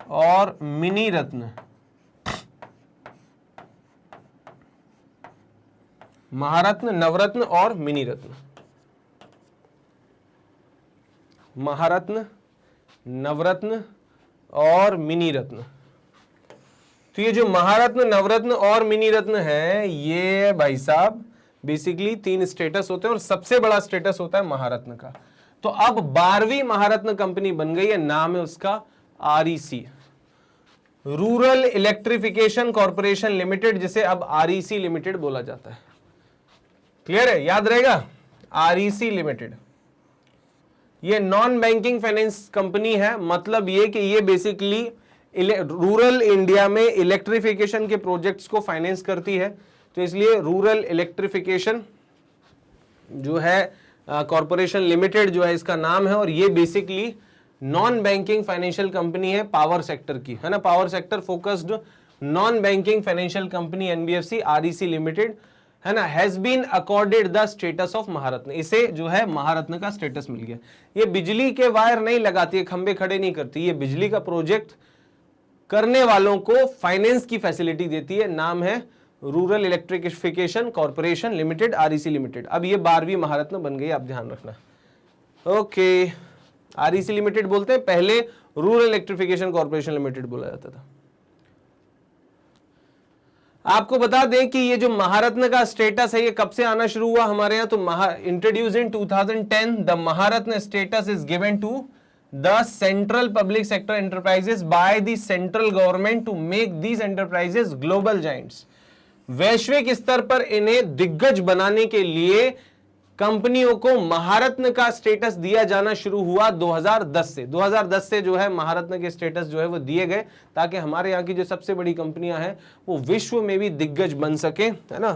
और मिनी रत्न। महारत्न, नवरत्न और मिनी रत्न। महारत्न, नवरत्न और मिनी रत्न। तो ये जो महारत्न, नवरत्न और मिनी रत्न है, ये भाई साहब बेसिकली 3 स्टेटस होते हैं और सबसे बड़ा स्टेटस होता है महारत्न का। तो अब 12वीं महारत्न कंपनी बन गई है, नाम है उसका REC, rural electrification corporation limited, जिसे अब REC लिमिटेड बोला जाता है। क्लियर है? याद रहेगा, REC लिमिटेड। ये नॉन बैंकिंग फाइनेंस कंपनी है। मतलब ये कि ये बेसिकली रूरल इंडिया में इलेक्ट्रिफिकेशन के प्रोजेक्ट्स को फाइनेंस करती है। तो इसलिए रूरल इलेक्ट्रिफिकेशन जो है कॉर्पोरेशन लिमिटेड जो है इसका नाम है। और ये basically non banking financial company है पावर सेक्टर की, है ना, power sector focused non banking financial company NBFC REC limited, है ना, has been accorded the status of Maharatna. इसे जो है महारत्न का स्टेटस मिल गया। ये बिजली के वायर नहीं लगाती है, खंबे खड़े नहीं करती, ये बिजली का प्रोजेक्ट करने वालों को फाइनेंस की फैसिलिटी देती है। नाम है rural electrification corporation limited REC limited. अब ये 12वीं महारत्न बन गई, आप ध्यान रखना। ओके, REC लिमिटेड बोलते हैं, पहले रूरल इलेक्ट्रिफिकेशन कॉर्पोरेशन लिमिटेड बोला जाता था। आपको बता दें कि ये जो महारत्न का स्टेटस है ये कब से आना शुरू हुआ हमारे यहाँ। तो introduce in 2010 the Maharatna status is given to the central public sector enterprises by the central government to make these enterprises global giants. वैश्विक स्तर पर इन्हें दिग्गज बनाने के लिए कंपनियों को महारत्न का स्टेटस दिया जाना शुरू हुआ 2010 से। 2010 से जो है महारत्न के स्टेटस जो है वो दिए गए ताकि हमारे यहाँ की जो सबसे बड़ी कंपनियां हैं वो विश्व में भी दिग्गज बन सके, है ना।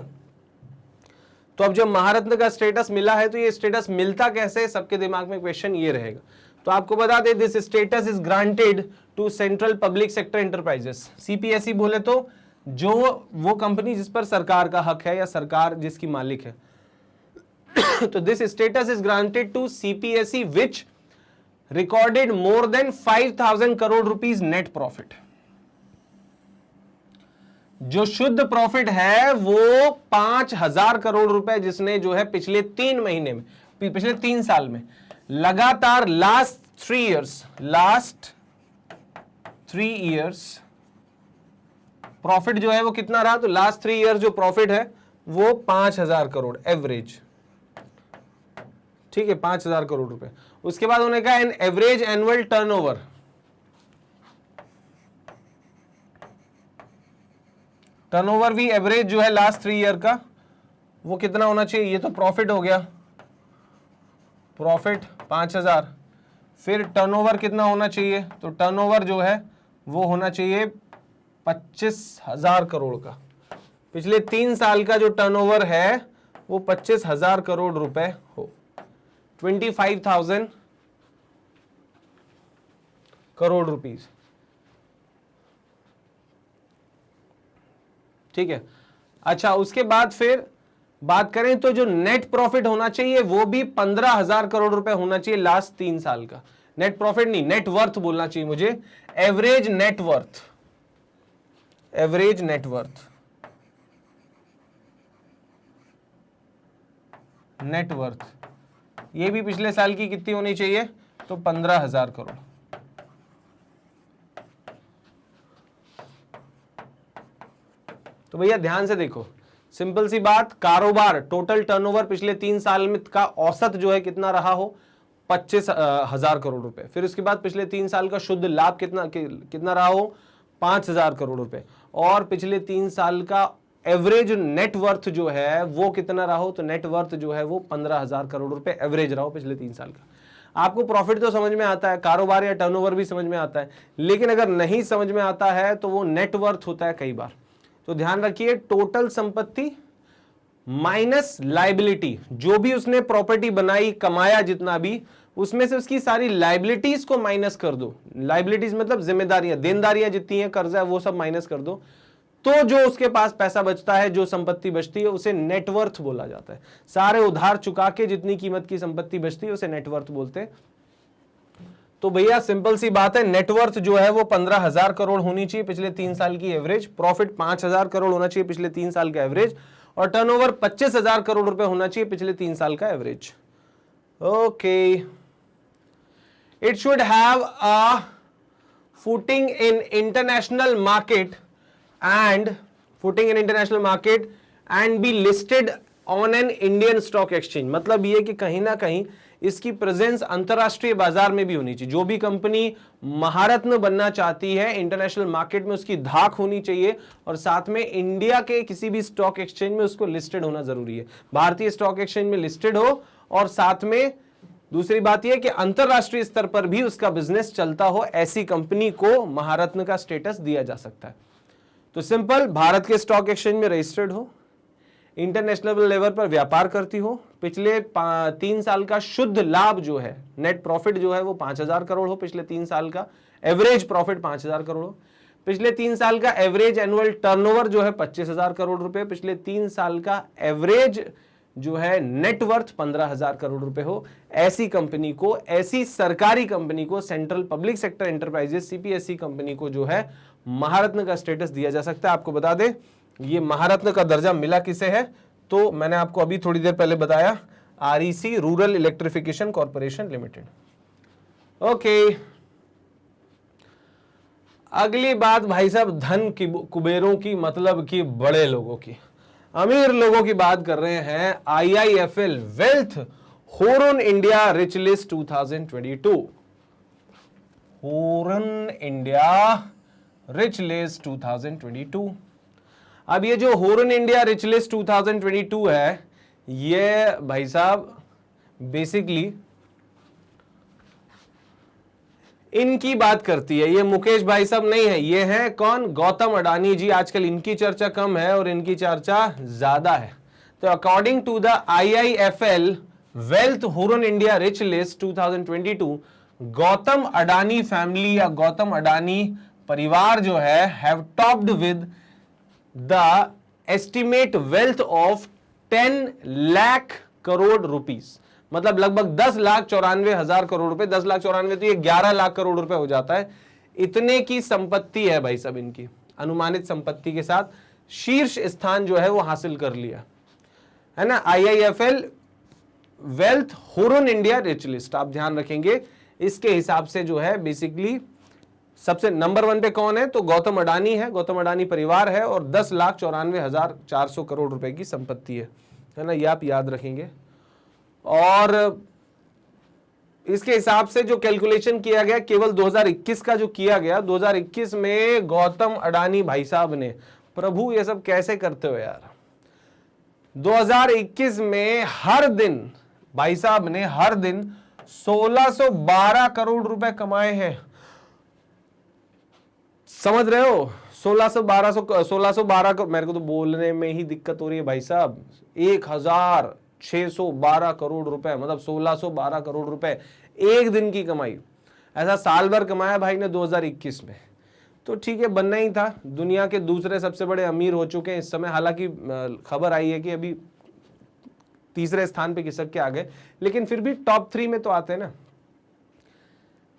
तो अब जब महारत्न का स्टेटस मिला है तो ये स्टेटस मिलता कैसे, सबके दिमाग में क्वेश्चन ये रहेगा। तो आपको बता दें, this status is granted to central public sector enterprises. CPSE बोले तो जो वो कंपनी जिस पर सरकार का हक है या सरकार जिसकी मालिक है। तो this status is granted to CPSE which recorded more than 5,000 crore rupees net profit. जो शुद्ध प्रॉफिट है वो 5,000 करोड़ रुपए जिसने जो है पिछले 3 महीने में, पिछले 3 साल में लगातार लास्ट 3 इयर्स प्रॉफिट जो है वो कितना रहा। तो लास्ट 3 इयर्स जो प्रॉफिट है वो 5,000 करोड़ एवरेज, ठीक है, 5,000 करोड़ रुपए। उसके बाद उन्होंने कहा an average annual turnover, turnover भी एवरेज जो है लास्ट 3 ईयर का वो कितना होना चाहिए। ये तो प्रॉफिट हो गया, प्रॉफिट 5,000। फिर टर्नओवर कितना होना चाहिए, तो टर्नओवर जो है वो होना चाहिए 25,000 करोड़ का। पिछले 3 साल का जो टर्नओवर है वो 25,000 करोड़ रुपए हो, 25,000 करोड़ रुपीस, ठीक है। अच्छा, उसके बाद फिर बात करें तो जो नेट प्रॉफिट होना चाहिए वो भी 15,000 करोड़ रुपए होना चाहिए लास्ट 3 साल का। नेट प्रॉफिट नहीं, नेट वर्थ बोलना चाहिए मुझे, average net worth, average net worth, net worth ये भी पिछले साल की कितनी होनी चाहिए, तो 15,000 करोड़। तो भैया ध्यान से देखो, सिंपल सी बात, कारोबार टोटल टर्नओवर पिछले 3 साल में का औसत जो है कितना रहा हो, 25,000 करोड़ रुपए। फिर उसके बाद पिछले 3 साल का शुद्ध लाभ कितना रहा हो, 5,000 करोड़ रुपए। और पिछले 3 साल का एवरेज नेट वर्थ जो है वो कितना रहा हो, तो नेट वर्थ जो है वो 15,000 करोड़ रुपए एवरेज रहा हो पिछले 3 साल का। आपको प्रॉफिट तो समझ में आता है, कारोबार या टर्नओवर भी समझ में आता है, लेकिन अगर नहीं समझ में आता है तो वो नेट वर्थ होता है कई बार। तो ध्यान रखिए, टोटल संपत्ति माइनस लाइबिलिटी, जो भी उसने प्रॉपर्टी बनाई, कमाया जितना भी, उसमें से उसकी सारी लाइबिलिटीज को माइनस कर दो। लाइबिलिटीज मतलब जिम्मेदारियां, देनदारियां जितनी है, कर्जा है, वो सब माइनस कर दो, तो जो उसके पास पैसा बचता है, जो संपत्ति बचती है, उसे नेटवर्थ बोला जाता है। सारे उधार चुका के जितनी कीमत की संपत्ति बचती है उसे नेटवर्थ बोलते हैं। तो भैया सिंपल सी बात है, नेटवर्थ जो है वो 15,000 करोड़ होनी चाहिए पिछले 3 साल की एवरेज, प्रॉफिट 5,000 करोड़ होना चाहिए पिछले 3 साल का एवरेज, और टर्नओवर 25,000 करोड़ रुपए होना चाहिए पिछले 3 साल का average. Okay, it should have a footing in international market and be listed on an Indian stock exchange. मतलब ये कि कहीं ना कहीं इसकी प्रेजेंस अंतरराष्ट्रीय बाजार में भी होनी चाहिए। जो भी कंपनी महारत्न बनना चाहती है इंटरनेशनल मार्केट में, उसकी धाक होनी चाहिए, और साथ में इंडिया के किसी भी स्टॉक एक्सचेंज में उसको लिस्टेड होना जरूरी है। भारतीय स्टॉक एक्सचेंज में लिस्टेड हो, और साथ में दूसरी बात यह कि अंतरराष्ट्रीय स्तर पर भी उसका बिजनेस चलता हो, ऐसी कंपनी को महारत्न का स्टेटस दिया जा सकता है। तो सिंपल, भारत के स्टॉक एक्सचेंज में रजिस्टर्ड हो, इंटरनेशनल लेवल पर व्यापार करती हो, पिछले 3 साल का शुद्ध लाभ जो है, नेट प्रॉफिट जो है वो 5,000 करोड़ हो पिछले 3 साल का, एवरेज प्रॉफिट 5,000 करोड़ हो, पिछले 3 साल का एवरेज एनुअल टर्नओवर जो है 25,000 करोड़ रुपए, पिछले 3 साल का एवरेज जो है नेटवर्थ 15,000 करोड़ रुपए हो। ऐसी कंपनी को, ऐसी सरकारी कंपनी को, central public sector enterprises CPSE company को जो है महारत्न का स्टेटस दिया जा सकता है। आपको बता दें, ये महारत्न का दर्जा मिला किसे है, तो मैंने आपको अभी थोड़ी देर पहले बताया, REC, rural electrification corporation limited. Okay, अगली बात भाई साहब धन की, कुबेरों की, मतलब कि बड़े लोगों की, अमीर लोगों की बात कर रहे हैं। IIFL wealth Hurun India rich list 2022, होरन इंडिया रिच लिस्ट 2022। अब ये जो होरन इंडिया रिच लिस्ट 2022 है, ये भाई साहब बेसिकली इनकी बात करती है। ये मुकेश भाई साहब नहीं है, ये है कौन, गौतम अडानी जी। आजकल इनकी चर्चा कम है और इनकी चर्चा ज्यादा है। तो according to the IIFL wealth Hurun India rich list 2022, Gautam Adani family या गौतम अडानी परिवार जो है have topped with the estimate wealth of 10 lakh crore rupees, मतलब लगभग 10,94,000 करोड़ रुपए। 10,94,000 तो ये 11 लाख करोड़ रुपए हो जाता है। इतने की संपत्ति है भाई सब इनकी, अनुमानित संपत्ति के साथ शीर्ष स्थान जो है वो हासिल कर लिया है ना। IIFL wealth Hurun India rich list, आप ध्यान रखेंगे इसके हिसाब से जो है बेसिकली सबसे नंबर 1 पे कौन है, तो गौतम अडानी है, गौतम अडानी परिवार है, और 10,94,400 करोड़ रुपए की संपत्ति है ना, ये आप याद रखेंगे। और इसके हिसाब से जो कैलकुलेशन किया गया, केवल 2021 का जो किया गया, 2021 में गौतम अडानी भाई साहब ने, प्रभु ये सब कैसे करते हो यार, 2021 में हर दिन भाई साहब ने हर दिन 1612 करोड़ रुपए कमाए हैं। समझ रहे हो, 1612 मेरे को तो बोलने में ही दिक्कत हो रही है भाई साहब, 1,612 करोड़ रुपए, मतलब 1612 करोड़ रुपए एक दिन की कमाई। ऐसा साल भर कमाया भाई ने 2021 में। तो ठीक है, बनना ही था। दुनिया के दूसरे सबसे बड़े अमीर हो चुके हैं इस समय। हालांकि खबर आई है कि अभी तीसरे स्थान पे खिसक के आ गए, लेकिन फिर भी टॉप 3 में तो आते हैं ना।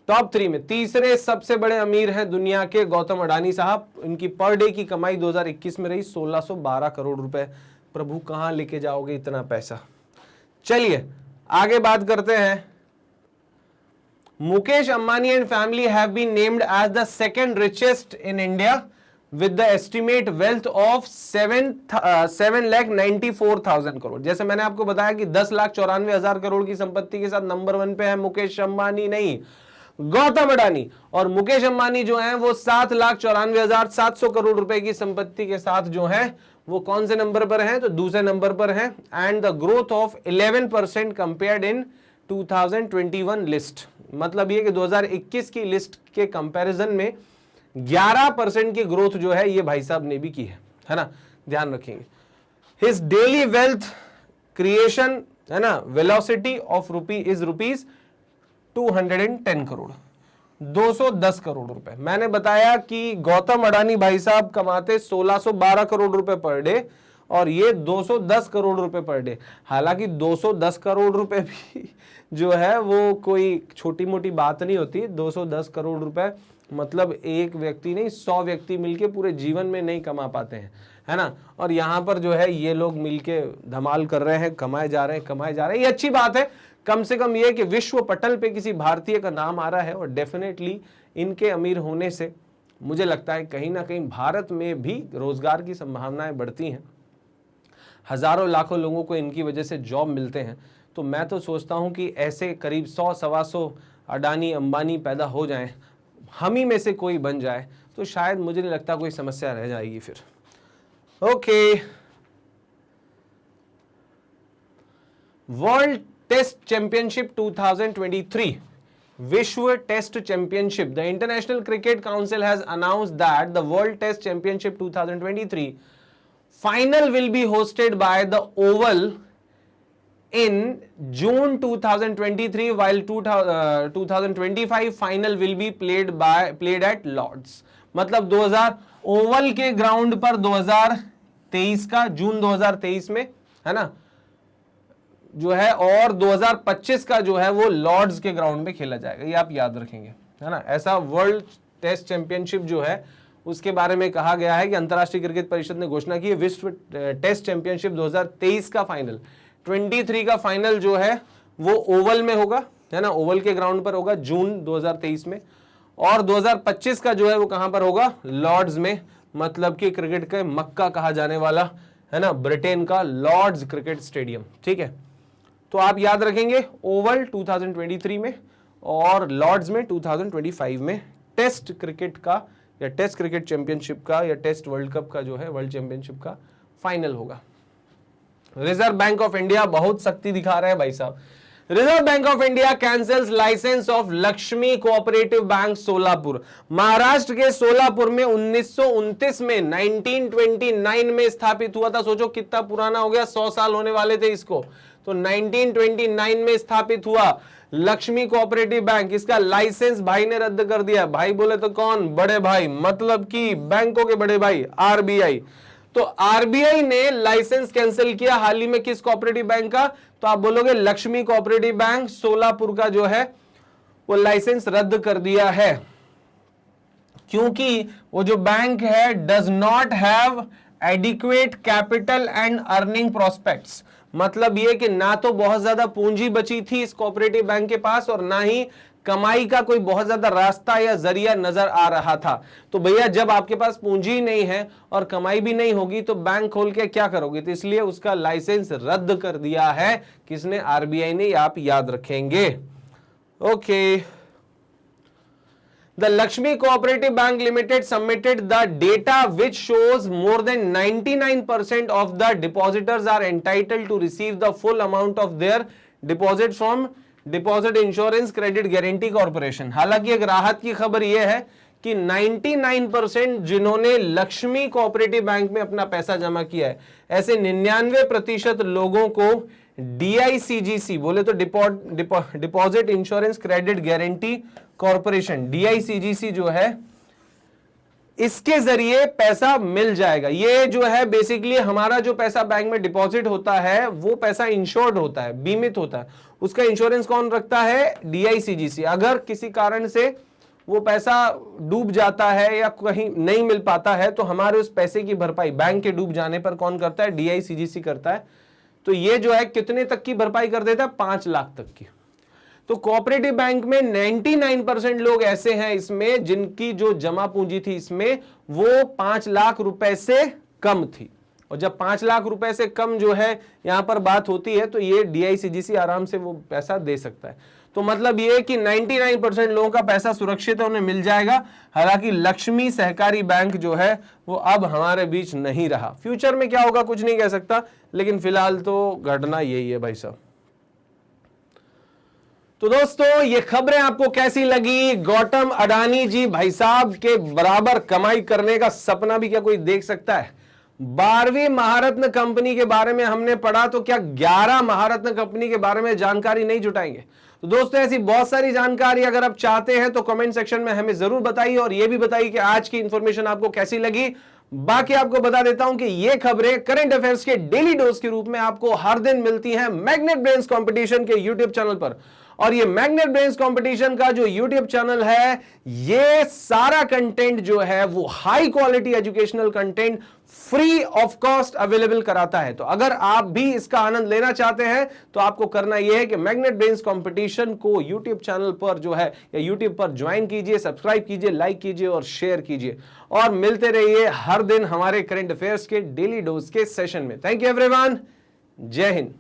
टॉप 3 में तीसरे सबसे बड़े अमीर हैं दुनिया के गौतम अडानी साहब। इनकी पर डे की कमाई 2021 में रही 1612 करोड़ रुपए। प्रभु कहां लेके जाओगे इतना पैसा। चलिए आगे बात करते हैं। Mukesh Ambani and family have been named as the second richest in India with the estimate wealth of 7,94,000 crore. जैसे मैंने आपको बताया कि 10,94,000 करोड़ की संपत्ति के साथ नंबर 1 पे है मुकेश अंबानी, नहीं गौतम अडानी। और मुकेश अंबानी जो हैं वो 7,94,700 करोड़ रुपए की संपत्ति के साथ जो है वो कौन से नंबर पर हैं, तो दूसरे नंबर पर हैं। And the growth of 11% compared in 2021 list. मतलब ये कि 2021 की लिस्ट के कंपैरिजन में 11% की ग्रोथ जो है ये भाई साहब ने भी की है ना, ध्यान रखेंगे। हिज डेली वेल्थ क्रिएशन है ना, velocity of rupees 210 crore, 210 crore रुपए। मैंने बताया कि गौतम अडानी भाई साहब कमाते 1612 करोड़ रुपए पर डे और ये 210 करोड़ रुपए पर डे। हालांकि 210 करोड़ रुपए भी जो है वो कोई छोटी मोटी बात नहीं होती। 210 करोड़ रुपए मतलब एक व्यक्ति नहीं 100 व्यक्ति मिलके पूरे जीवन में नहीं कमा पाते हैं, है ना। और यहाँ पर जो है ये लोग मिलके धमाल कर रहे हैं, कमाए जा रहे हैं। ये अच्छी बात है। कम से कम ये कि विश्व पटल पे किसी भारतीय का नाम आ रहा है और डेफिनेटली इनके अमीर होने से मुझे लगता है कहीं ना कहीं भारत में भी रोजगार की संभावनाएं बढ़ती हैं। हजारों लाखों लोगों को इनकी वजह से जॉब मिलते हैं। तो मैं तो सोचता हूं कि ऐसे करीब 100-125 अडानी अंबानी पैदा हो जाएं, हम ही में से कोई बन जाए तो शायद मुझे नहीं लगता कोई समस्या रह जाएगी फिर। ओके, वर्ल्ड टेस्ट चैंपियनशिप 2023, विश्व test championship. The International Cricket Council has announced that the world test championship 2023 final will be hosted by the Oval in June 2023 while 2025 final will be played at Lords। मतलब 2000 Oval के ground पर 2023 का जून 2023 में है ना जो है, और 2025 का जो है वो लॉर्ड्स के ग्राउंड पे खेला जाएगा। ये आप याद रखेंगे, है ना। ऐसा वर्ल्ड टेस्ट चैंपियनशिप जो है उसके बारे में कहा गया है कि अंतर्राष्ट्रीय क्रिकेट परिषद ने घोषणा की है विश्व टेस्ट चैंपियनशिप 2023 का फाइनल, 23 का फाइनल जो है वो ओवल में होगा, है ना, ओवल के ग्राउंड पर होगा जून 2023 में। और 2025 का जो है वो कहां पर होगा, लॉर्ड्स में। मतलब कि क्रिकेट का मक्का कहा जाने वाला, है ना, ब्रिटेन का लॉर्ड्स क्रिकेट स्टेडियम। ठीक है, तो आप याद रखेंगे ओवल 2023 में और लॉर्ड्स में 2025 में टेस्ट क्रिकेट का या टेस्ट क्रिकेट चैंपियनशिप का या टेस्ट वर्ल्ड कप का जो है वर्ल्ड चैंपियनशिप का फाइनल होगा। रिजर्व बैंक ऑफ इंडिया बहुत सख्ती दिखा रहे हैं भाई साहब। Reserve Bank of India cancels licence of Lakshmi co-operative bank Solapur. Maharashtra के सोलापुर में 1929 में 1929 में स्थापित हुआ था। सोचो कितना पुराना हो गया, 100 साल होने वाले थे इसको। तो 1929 में स्थापित हुआ लक्ष्मी कोऑपरेटिव बैंक। इसका लाइसेंस भाई ने रद्द कर दिया। भाई बोले तो कौन, बड़े भाई, मतलब कि बैंकों के बड़े भाई आरबीआई। तो आरबीआई ने लाइसेंस कैंसिल किया हाल ही में किस कोऑपरेटिव बैंक का, तो आप बोलोगे लक्ष्मी कोऑपरेटिव बैंक सोलापुर का जो है वो लाइसेंस रद्द कर दिया है, क्योंकि वो जो बैंक है does not have adequate capital and earning prospects. मतलब ये कि ना तो बहुत ज्यादा पूंजी बची थी इस कोऑपरेटिव बैंक के पास और ना ही कमाई का कोई बहुत ज्यादा रास्ता या जरिया नजर आ रहा था। तो भैया जब आपके पास पूंजी नहीं है और कमाई भी नहीं होगी तो बैंक खोल के क्या करोगे, तो इसलिए उसका लाइसेंस रद्द कर दिया है किसने, आरबीआई ने। आप याद रखेंगे। Okay, The Lakshmi Cooperative Bank Limited submitted the data which shows more than 99% of the depositors are entitled to receive the full amount of their deposit from Deposit Insurance Credit Guarantee Corporation। हालांकि एक राहत की खबर यह है कि 99% जिन्होंने Lakshmi co-operative bank में अपना पैसा जमा किया है, ऐसे 99% लोगों को डीआईसीजीसी, बोले तो deposit insurance credit guarantee corporation, DICGC जो है इसके जरिए पैसा मिल जाएगा। ये जो है बेसिकली हमारा जो पैसा बैंक में डिपॉजिट होता है वो पैसा इंश्योर्ड होता है, बीमित होता है। उसका इंश्योरेंस कौन रखता है? DICGC। अगर किसी कारण से वो पैसा डूब जाता है या कहीं नहीं मिल पाता है तो हमारे उस पैसे की भरपाई बैंक के डूब जाने पर कौन करता है? DICGC करता है। तो ये जो है कितने तक की भरपाई कर देता है? 5 लाख तक की। तो कोऑपरेटिव बैंक में 99% लोग ऐसे हैं इसमें जिनकी जो जमा पूंजी थी इसमें वो 5 लाख रुपए से कम थी। और जब 5 लाख रुपए से कम जो है यहां पर बात होती है तो ये DICGC आराम से वो पैसा दे सकता है। तो मतलब ये कि 99% लोगों का पैसा सुरक्षित है, उन्हें मिल जाएगा। हालांकि लक्ष्मी सहकारी बैंक जो है वो अब हमारे बीच नहीं रहा। फ्यूचर में क्या होगा कुछ नहीं कह सकता, लेकिन फिलहाल तो घटना यही है भाई साहब। तो दोस्तों ये खबरें आपको कैसी लगी? गौतम अडानी जी भाई साहब के बराबर कमाई करने का सपना भी क्या कोई देख सकता है? 12वीं महारत्न कंपनी के बारे में हमने पढ़ा, तो क्या 11 महारत्न कंपनी के बारे में जानकारी नहीं जुटाएंगे? तो दोस्तों ऐसी बहुत सारी जानकारी अगर आप चाहते हैं तो कमेंट सेक्शन में हमें जरूर बताइए, और यह भी बताइए कि आज की इंफॉर्मेशन आपको कैसी लगी। बाकी आपको बता देता हूं कि ये खबरें करंट अफेयर्स के डेली डोज के रूप में आपको हर दिन मिलती हैं मैग्नेट ब्रेन्स कंपटीशन के यूट्यूब चैनल पर। और ये मैग्नेट ब्रेन्स कंपटीशन का जो यूट्यूब चैनल है, ये सारा कंटेंट जो है वो high quality educational content free of cost available कराता है। तो अगर आप भी इसका आनंद लेना चाहते हैं तो आपको करना यह है कि मैग्नेट ब्रेन्स कंपटीशन को यूट्यूब चैनल पर जो है या यूट्यूब पर ज्वाइन कीजिए, सब्सक्राइब कीजिए, लाइक कीजिए और शेयर कीजिए, और मिलते रहिए हर दिन हमारे करंट अफेयर्स के डेली डोज के सेशन में। थैंक यू एवरीवन, जय हिंद।